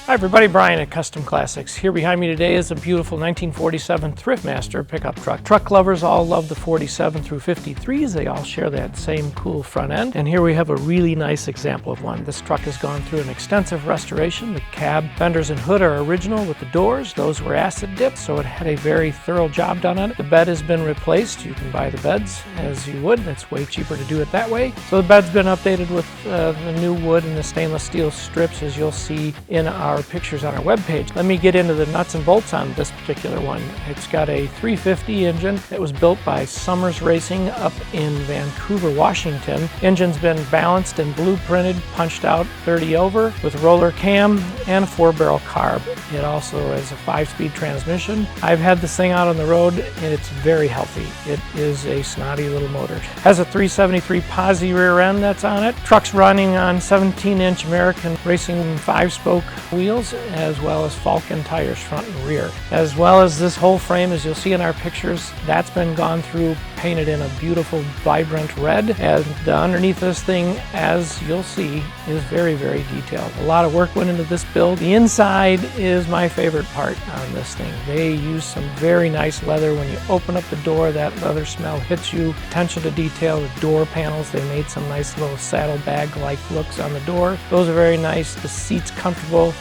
Hi everybody, Brian at Custom Classics. Here behind me today is a beautiful 1947 Thriftmaster pickup truck. Truck lovers all love the 47 through 53s. They all share that same cool front end. And here we have a really nice example of one. This truck has gone through an extensive restoration. The cab, fenders, and hood are original with the doors. Those were acid dipped, so it had a very thorough job done on it. The bed has been replaced. You can buy the beds as you would. It's way cheaper to do it that way. So the bed's been updated with the new wood and the stainless steel strips, as you'll see in our pictures on our webpage. Let me get into the nuts and bolts on this particular one. It's got a 350 engine that was built by Summers Racing up in Vancouver, Washington. Engine's been balanced and blueprinted, punched out 30 over with roller cam and a 4-barrel carb. It also has a 5-speed transmission. I've had this thing out on the road and it's very healthy. It is a snotty little motor. Has a 373 posi rear end that's on it. Truck's running on 17-inch American Racing 5-spoke wheels, as well as Falcon tires front and rear. As well as this whole frame, as you'll see in our pictures, that's been gone through, painted in a beautiful vibrant red. And underneath this thing, as you'll see, is very, very detailed. A lot of work went into this build. The inside is my favorite part on this thing. They use some very nice leather. When you open up the door, that leather smell hits you. Attention to detail, the door panels, they made some nice little saddlebag-like looks on the door. Those are very nice. The seat's comfortable.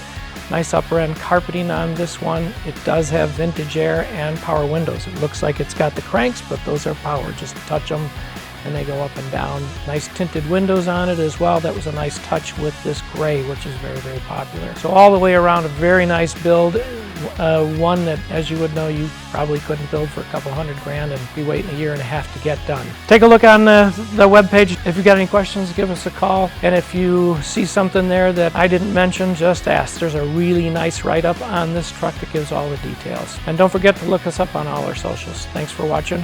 Nice upper end carpeting on this one. It does have vintage air and power windows. It looks like it's got the cranks, but those are power. Just touch them and they go up and down. Nice tinted windows on it as well. That was a nice touch with this gray, which is very, very popular. So all the way around, a very nice build. One that, as you would know, you probably couldn't build for a couple $100,000 and be waiting a year and a half to get done. Take a look on the webpage. If you've got any questions, give us a call. And if you see something there that I didn't mention, just ask. There's a really nice write-up on this truck that gives all the details. And don't forget to look us up on all our socials. Thanks for watching.